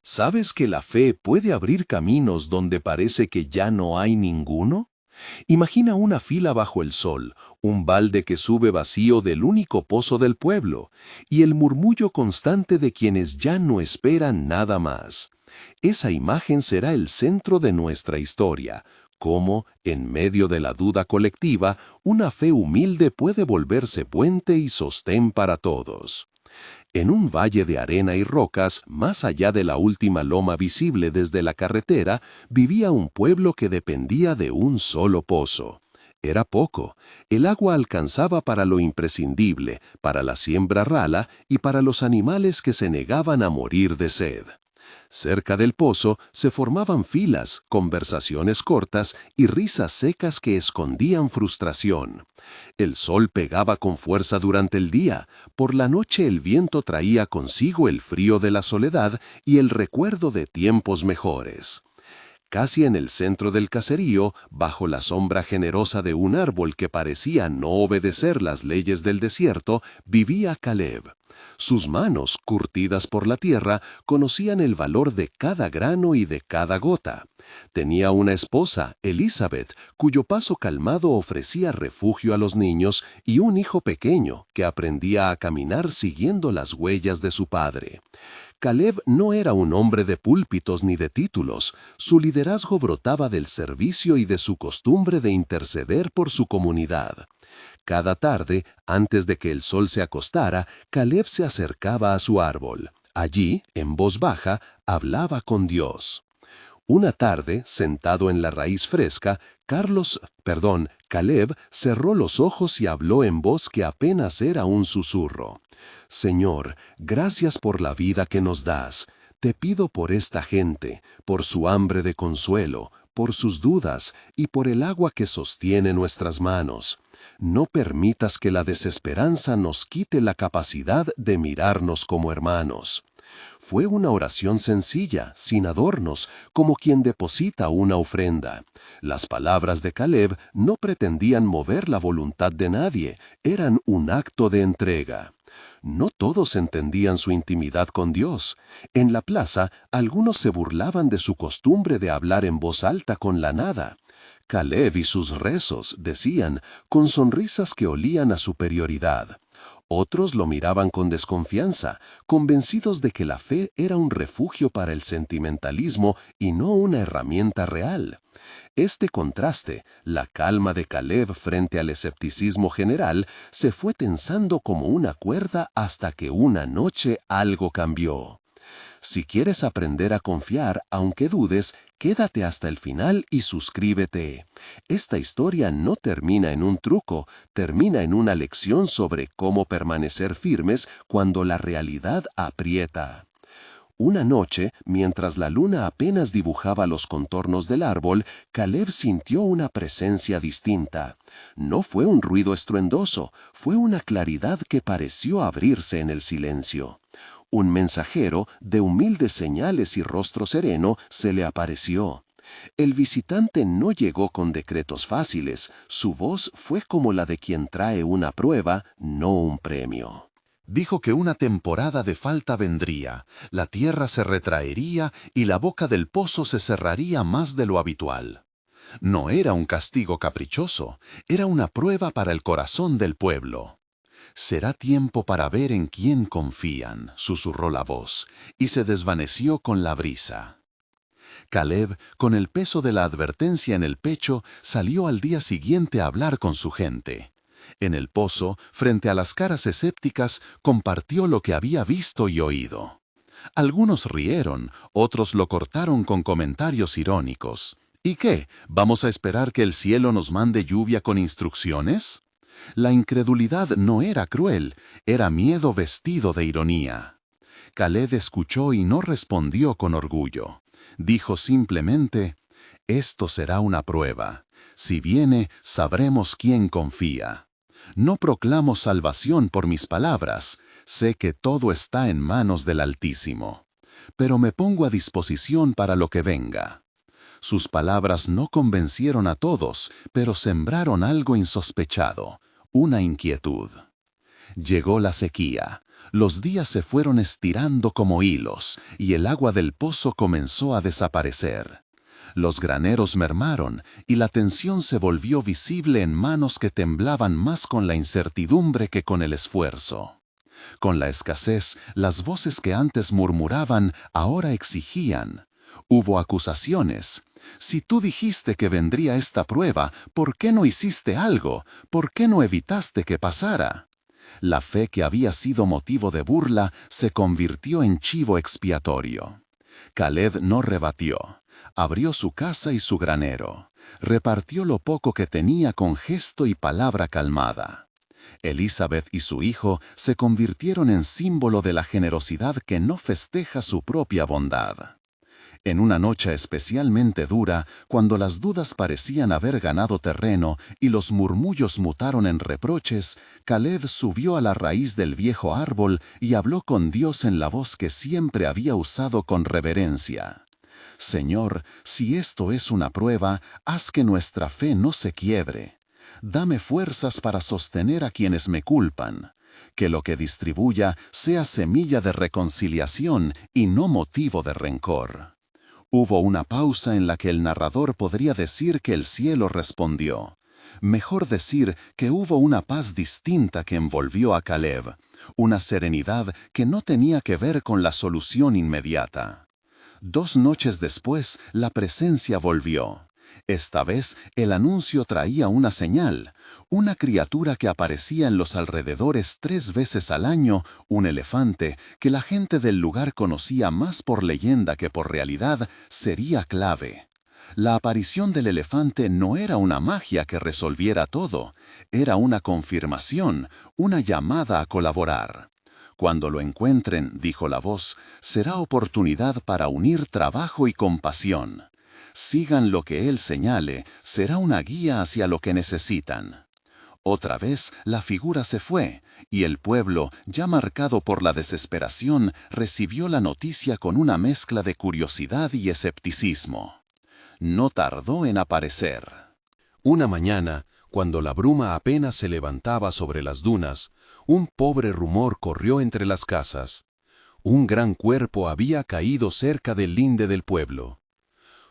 ¿Sabes que la fe puede abrir caminos donde parece que ya no hay ninguno? Imagina una fila bajo el sol, un balde que sube vacío del único pozo del pueblo, y el murmullo constante de quienes ya no esperan nada más. Esa imagen será el centro de nuestra historia, cómo, en medio de la duda colectiva, una fe humilde puede volverse puente y sostén para todos. En un valle de arena y rocas, más allá de la última loma visible desde la carretera, vivía un pueblo que dependía de un solo pozo. Era poco. El agua alcanzaba para lo imprescindible, para la siembra rala y para los animales que se negaban a morir de sed. Cerca del pozo se formaban filas, conversaciones cortas y risas secas que escondían frustración. El sol pegaba con fuerza durante el día, por la noche el viento traía consigo el frío de la soledad y el recuerdo de tiempos mejores. Casi en el centro del caserío, bajo la sombra generosa de un árbol que parecía no obedecer las leyes del desierto, vivía Caleb. Sus manos, curtidas por la tierra, conocían el valor de cada grano y de cada gota. Tenía una esposa, Elizabeth, cuyo paso calmado ofrecía refugio a los niños, y un hijo pequeño que aprendía a caminar siguiendo las huellas de su padre. Caleb no era un hombre de púlpitos ni de títulos. Su liderazgo brotaba del servicio y de su costumbre de interceder por su comunidad. Cada tarde, antes de que el sol se acostara, Caleb se acercaba a su árbol. Allí, en voz baja, hablaba con Dios. Una tarde, sentado en la raíz fresca, Caleb cerró los ojos y habló en voz que apenas era un susurro. Señor, gracias por la vida que nos das. Te pido por esta gente, por su hambre de consuelo, por sus dudas y por el agua que sostiene nuestras manos. No permitas que la desesperanza nos quite la capacidad de mirarnos como hermanos. Fue una oración sencilla, sin adornos, como quien deposita una ofrenda. Las palabras de Caleb no pretendían mover la voluntad de nadie, eran un acto de entrega. No todos entendían su intimidad con Dios. En la plaza, algunos se burlaban de su costumbre de hablar en voz alta con la nada. Caleb y sus rezos, decían, con sonrisas que olían a superioridad. Otros lo miraban con desconfianza, convencidos de que la fe era un refugio para el sentimentalismo y no una herramienta real. Este contraste, la calma de Caleb frente al escepticismo general, se fue tensando como una cuerda hasta que una noche algo cambió. Si quieres aprender a confiar, aunque dudes, quédate hasta el final y suscríbete. Esta historia no termina en un truco, termina en una lección sobre cómo permanecer firmes cuando la realidad aprieta. Una noche, mientras la luna apenas dibujaba los contornos del árbol, Caleb sintió una presencia distinta. No fue un ruido estruendoso, fue una claridad que pareció abrirse en el silencio. Un mensajero, de humildes señales y rostro sereno, se le apareció. El visitante no llegó con decretos fáciles, su voz fue como la de quien trae una prueba, no un premio. Dijo que una temporada de falta vendría, la tierra se retraería y la boca del pozo se cerraría más de lo habitual. No era un castigo caprichoso, era una prueba para el corazón del pueblo. «Será tiempo para ver en quién confían», susurró la voz, y se desvaneció con la brisa. Caleb, con el peso de la advertencia en el pecho, salió al día siguiente a hablar con su gente. En el pozo, frente a las caras escépticas, compartió lo que había visto y oído. Algunos rieron, otros lo cortaron con comentarios irónicos. ¿Y qué? ¿Vamos a esperar que el cielo nos mande lluvia con instrucciones? La incredulidad no era cruel, era miedo vestido de ironía. Caleb escuchó y no respondió con orgullo. Dijo simplemente, «Esto será una prueba. Si viene, sabremos quién confía. No proclamo salvación por mis palabras, sé que todo está en manos del Altísimo. Pero me pongo a disposición para lo que venga». Sus palabras no convencieron a todos, pero sembraron algo insospechado, una inquietud. Llegó la sequía. Los días se fueron estirando como hilos, y el agua del pozo comenzó a desaparecer. Los graneros mermaron, y la tensión se volvió visible en manos que temblaban más con la incertidumbre que con el esfuerzo. Con la escasez, las voces que antes murmuraban ahora exigían. Hubo acusaciones. Si tú dijiste que vendría esta prueba, ¿por qué no hiciste algo? ¿Por qué no evitaste que pasara? La fe que había sido motivo de burla se convirtió en chivo expiatorio. Caleb no rebatió. Abrió su casa y su granero. Repartió lo poco que tenía con gesto y palabra calmada. Elizabeth y su hijo se convirtieron en símbolo de la generosidad que no festeja su propia bondad. En una noche especialmente dura, cuando las dudas parecían haber ganado terreno y los murmullos mutaron en reproches, Caleb subió a la raíz del viejo árbol y habló con Dios en la voz que siempre había usado con reverencia. Señor, si esto es una prueba, haz que nuestra fe no se quiebre. Dame fuerzas para sostener a quienes me culpan. Que lo que distribuya sea semilla de reconciliación y no motivo de rencor. Hubo una pausa en la que el narrador podría decir que el cielo respondió. Mejor decir que hubo una paz distinta que envolvió a Caleb, una serenidad que no tenía que ver con la solución inmediata. 2 noches después, la presencia volvió. Esta vez, el anuncio traía una señal, una criatura que aparecía en los alrededores 3 veces al año, un elefante que la gente del lugar conocía más por leyenda que por realidad, sería clave. La aparición del elefante no era una magia que resolviera todo, era una confirmación, una llamada a colaborar. Cuando lo encuentren, dijo la voz, será oportunidad para unir trabajo y compasión. Sigan lo que él señale, será una guía hacia lo que necesitan. Otra vez la figura se fue, y el pueblo, ya marcado por la desesperación, recibió la noticia con una mezcla de curiosidad y escepticismo. No tardó en aparecer. Una mañana, cuando la bruma apenas se levantaba sobre las dunas, un pobre rumor corrió entre las casas. Un gran cuerpo había caído cerca del linde del pueblo.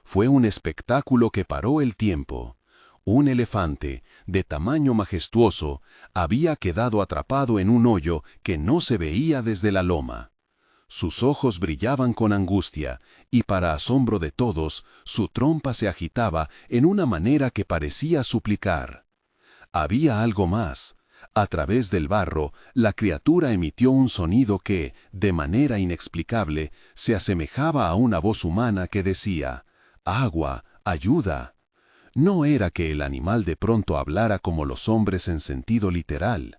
Fue un espectáculo que paró el tiempo. Un elefante, de tamaño majestuoso, había quedado atrapado en un hoyo que no se veía desde la loma. Sus ojos brillaban con angustia, y para asombro de todos, su trompa se agitaba en una manera que parecía suplicar. Había algo más. A través del barro, la criatura emitió un sonido que, de manera inexplicable, se asemejaba a una voz humana que decía: «Agua, ayuda». No era que el animal de pronto hablara como los hombres en sentido literal.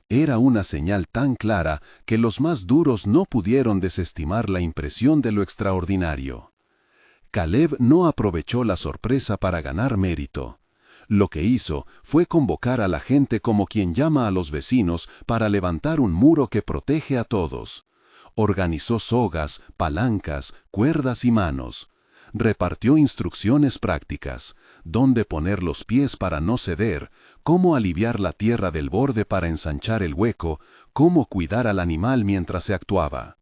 Era una señal tan clara que los más duros no pudieron desestimar la impresión de lo extraordinario. Caleb no aprovechó la sorpresa para ganar mérito. Lo que hizo fue convocar a la gente como quien llama a los vecinos para levantar un muro que protege a todos. Organizó sogas, palancas, cuerdas y manos. Repartió instrucciones prácticas, dónde poner los pies para no ceder, cómo aliviar la tierra del borde para ensanchar el hueco, cómo cuidar al animal mientras se actuaba.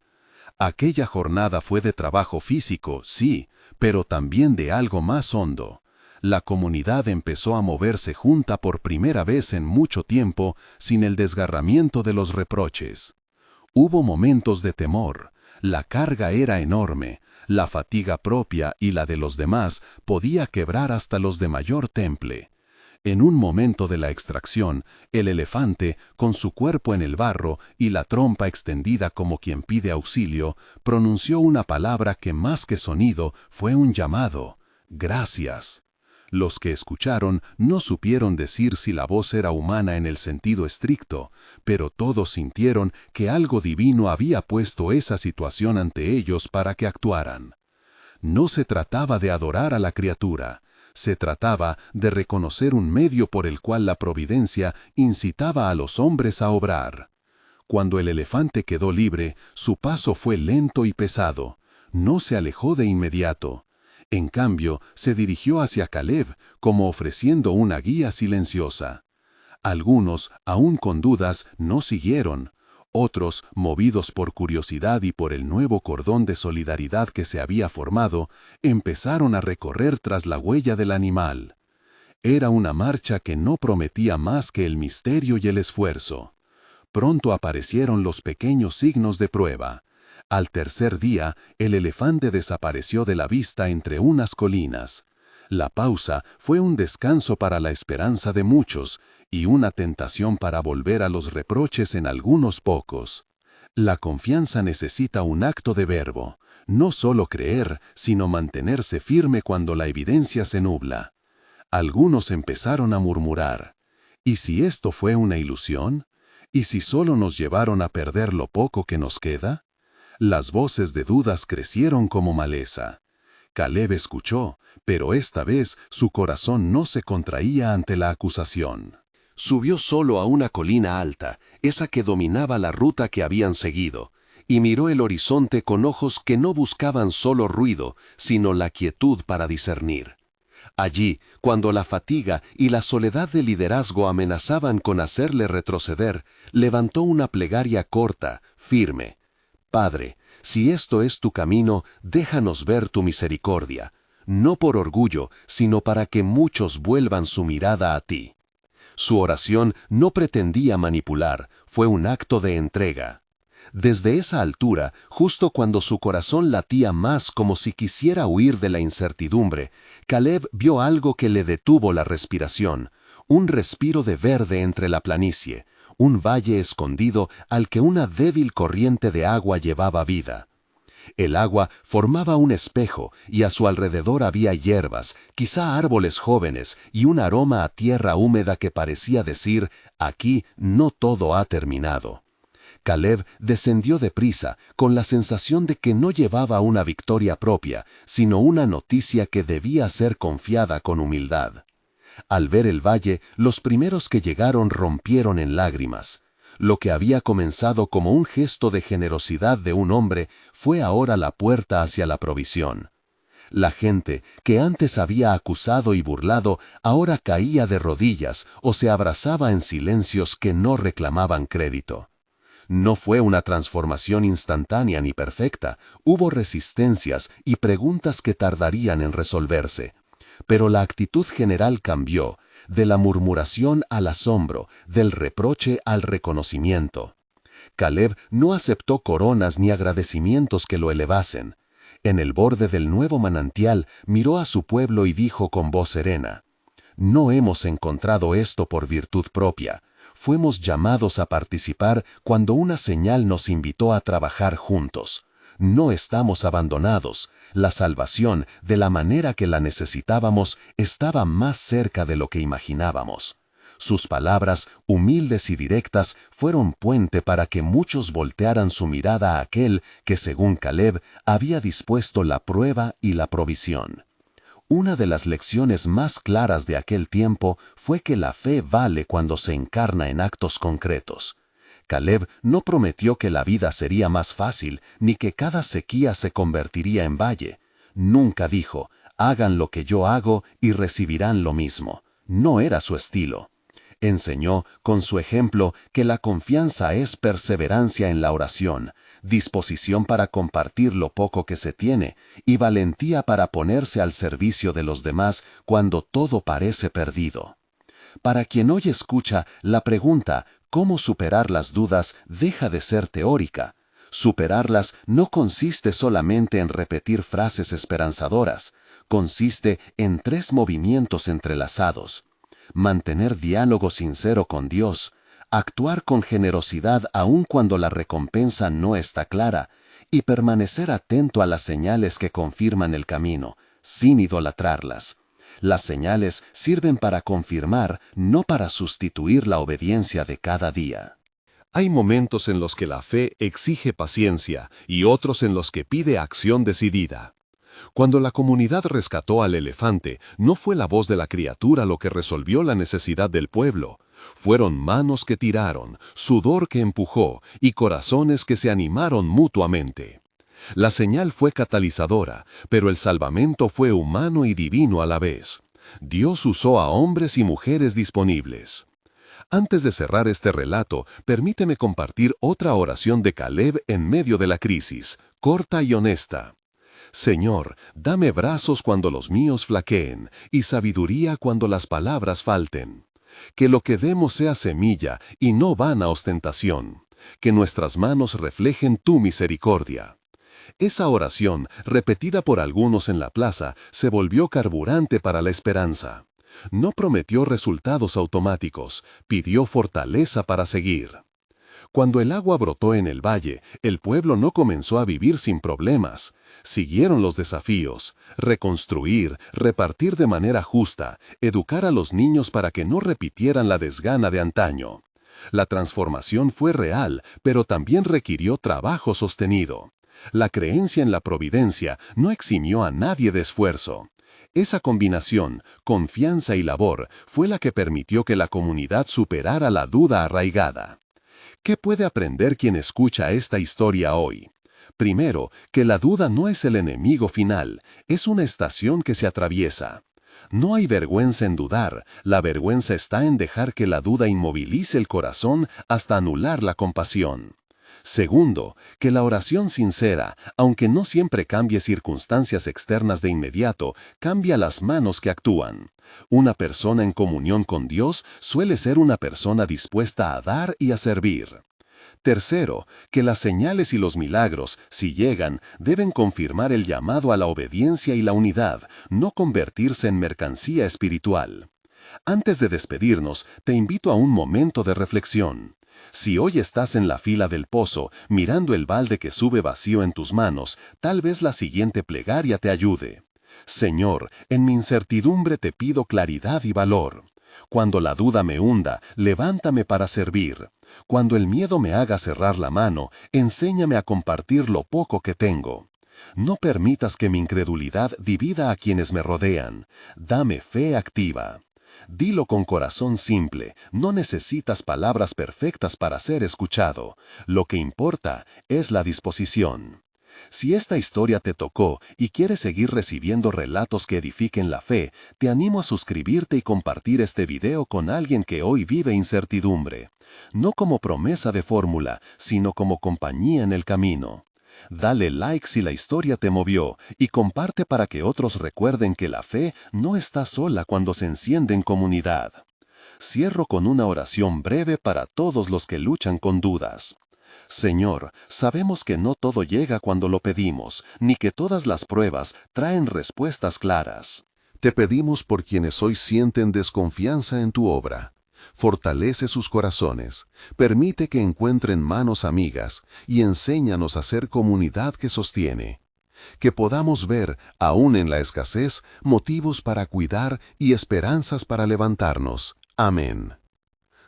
Aquella jornada fue de trabajo físico, sí, pero también de algo más hondo. La comunidad empezó a moverse junta por primera vez en mucho tiempo, sin el desgarramiento de los reproches. Hubo momentos de temor, la carga era enorme, la fatiga propia y la de los demás podía quebrar hasta los de mayor temple. En un momento de la extracción, el elefante, con su cuerpo en el barro y la trompa extendida como quien pide auxilio, pronunció una palabra que más que sonido fue un llamado: «Gracias». Los que escucharon no supieron decir si la voz era humana en el sentido estricto, pero todos sintieron que algo divino había puesto esa situación ante ellos para que actuaran. No se trataba de adorar a la criatura, se trataba de reconocer un medio por el cual la providencia incitaba a los hombres a obrar. Cuando el elefante quedó libre, su paso fue lento y pesado, no se alejó de inmediato. En cambio, se dirigió hacia Caleb, como ofreciendo una guía silenciosa. Algunos, aún con dudas, no siguieron. Otros, movidos por curiosidad y por el nuevo cordón de solidaridad que se había formado, empezaron a recorrer tras la huella del animal. Era una marcha que no prometía más que el misterio y el esfuerzo. Pronto aparecieron los pequeños signos de prueba. Al tercer día, el elefante desapareció de la vista entre unas colinas. La pausa fue un descanso para la esperanza de muchos y una tentación para volver a los reproches en algunos pocos. La confianza necesita un acto de verbo, no solo creer, sino mantenerse firme cuando la evidencia se nubla. Algunos empezaron a murmurar. ¿Y si esto fue una ilusión? ¿Y si solo nos llevaron a perder lo poco que nos queda? Las voces de dudas crecieron como maleza. Caleb escuchó, pero esta vez su corazón no se contraía ante la acusación. Subió solo a una colina alta, esa que dominaba la ruta que habían seguido, y miró el horizonte con ojos que no buscaban solo ruido, sino la quietud para discernir. Allí, cuando la fatiga y la soledad del liderazgo amenazaban con hacerle retroceder, levantó una plegaria corta, firme. Padre, si esto es tu camino, déjanos ver tu misericordia, no por orgullo, sino para que muchos vuelvan su mirada a ti. Su oración no pretendía manipular, fue un acto de entrega. Desde esa altura, justo cuando su corazón latía más como si quisiera huir de la incertidumbre, Caleb vio algo que le detuvo la respiración, un respiro de verde entre la planicie, un valle escondido al que una débil corriente de agua llevaba vida. El agua formaba un espejo y a su alrededor había hierbas, quizá árboles jóvenes y un aroma a tierra húmeda que parecía decir, aquí no todo ha terminado. Caleb descendió deprisa, con la sensación de que no llevaba una victoria propia, sino una noticia que debía ser confiada con humildad. Al ver el valle, los primeros que llegaron rompieron en lágrimas. Lo que había comenzado como un gesto de generosidad de un hombre fue ahora la puerta hacia la provisión. La gente, que antes había acusado y burlado, ahora caía de rodillas o se abrazaba en silencios que no reclamaban crédito. No fue una transformación instantánea ni perfecta, hubo resistencias y preguntas que tardarían en resolverse. Pero la actitud general cambió, de la murmuración al asombro, del reproche al reconocimiento. Caleb no aceptó coronas ni agradecimientos que lo elevasen. En el borde del nuevo manantial miró a su pueblo y dijo con voz serena: «No hemos encontrado esto por virtud propia. Fuimos llamados a participar cuando una señal nos invitó a trabajar juntos. No estamos abandonados. La salvación, de la manera que la necesitábamos, estaba más cerca de lo que imaginábamos». Sus palabras, humildes y directas, fueron puente para que muchos voltearan su mirada a aquel que, según Caleb, había dispuesto la prueba y la provisión. Una de las lecciones más claras de aquel tiempo fue que la fe vale cuando se encarna en actos concretos. Caleb no prometió que la vida sería más fácil, ni que cada sequía se convertiría en valle. Nunca dijo, hagan lo que yo hago y recibirán lo mismo. No era su estilo. Enseñó, con su ejemplo, que la confianza es perseverancia en la oración, disposición para compartir lo poco que se tiene y valentía para ponerse al servicio de los demás cuando todo parece perdido. Para quien hoy escucha, la pregunta ¿cómo superar las dudas? Deja de ser teórica. Superarlas no consiste solamente en repetir frases esperanzadoras, consiste en 3 movimientos entrelazados. Mantener diálogo sincero con Dios, actuar con generosidad aun cuando la recompensa no está clara, y permanecer atento a las señales que confirman el camino, sin idolatrarlas. Las señales sirven para confirmar, no para sustituir la obediencia de cada día. Hay momentos en los que la fe exige paciencia y otros en los que pide acción decidida. Cuando la comunidad rescató al elefante, no fue la voz de la criatura lo que resolvió la necesidad del pueblo. Fueron manos que tiraron, sudor que empujó y corazones que se animaron mutuamente. La señal fue catalizadora, pero el salvamento fue humano y divino a la vez. Dios usó a hombres y mujeres disponibles. Antes de cerrar este relato, permíteme compartir otra oración de Caleb en medio de la crisis, corta y honesta. Señor, dame brazos cuando los míos flaqueen y sabiduría cuando las palabras falten. Que lo que demos sea semilla y no vana ostentación. Que nuestras manos reflejen tu misericordia. Esa oración, repetida por algunos en la plaza, se volvió carburante para la esperanza. No prometió resultados automáticos, pidió fortaleza para seguir. Cuando el agua brotó en el valle, el pueblo no comenzó a vivir sin problemas. Siguieron los desafíos: reconstruir, repartir de manera justa, educar a los niños para que no repitieran la desgana de antaño. La transformación fue real, pero también requirió trabajo sostenido. La creencia en la providencia no eximió a nadie de esfuerzo. Esa combinación, confianza y labor, fue la que permitió que la comunidad superara la duda arraigada. ¿Qué puede aprender quien escucha esta historia hoy? Primero, que la duda no es el enemigo final, es una estación que se atraviesa. No hay vergüenza en dudar, la vergüenza está en dejar que la duda inmovilice el corazón hasta anular la compasión. Segundo, que la oración sincera, aunque no siempre cambie circunstancias externas de inmediato, cambia las manos que actúan. Una persona en comunión con Dios suele ser una persona dispuesta a dar y a servir. Tercero, que las señales y los milagros, si llegan, deben confirmar el llamado a la obediencia y la unidad, no convertirse en mercancía espiritual. Antes de despedirnos, te invito a un momento de reflexión. Si hoy estás en la fila del pozo, mirando el balde que sube vacío en tus manos, tal vez la siguiente plegaria te ayude. Señor, en mi incertidumbre te pido claridad y valor. Cuando la duda me hunda, levántame para servir. Cuando el miedo me haga cerrar la mano, enséñame a compartir lo poco que tengo. No permitas que mi incredulidad divida a quienes me rodean. Dame fe activa. Dilo con corazón simple, no necesitas palabras perfectas para ser escuchado. Lo que importa es la disposición. Si esta historia te tocó y quieres seguir recibiendo relatos que edifiquen la fe, te animo a suscribirte y compartir este video con alguien que hoy vive incertidumbre. No como promesa de fórmula, sino como compañía en el camino. Dale like si la historia te movió y comparte para que otros recuerden que la fe no está sola cuando se enciende en comunidad. Cierro con una oración breve para todos los que luchan con dudas. Señor, sabemos que no todo llega cuando lo pedimos, ni que todas las pruebas traen respuestas claras. Te pedimos por quienes hoy sienten desconfianza en tu obra. Fortalece sus corazones, permite que encuentren manos amigas y enséñanos a ser comunidad que sostiene. Que podamos ver, aún en la escasez, motivos para cuidar y esperanzas para levantarnos. Amén.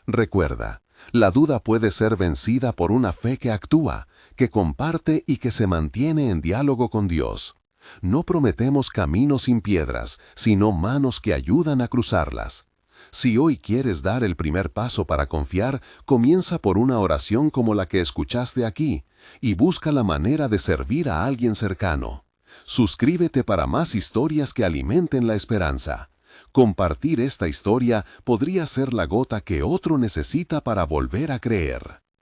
Recuerda, la duda puede ser vencida por una fe que actúa, que comparte y que se mantiene en diálogo con Dios. No prometemos caminos sin piedras, sino manos que ayudan a cruzarlas. Si hoy quieres dar el primer paso para confiar, comienza por una oración como la que escuchaste aquí y busca la manera de servir a alguien cercano. Suscríbete para más historias que alimenten la esperanza. Compartir esta historia podría ser la gota que otro necesita para volver a creer.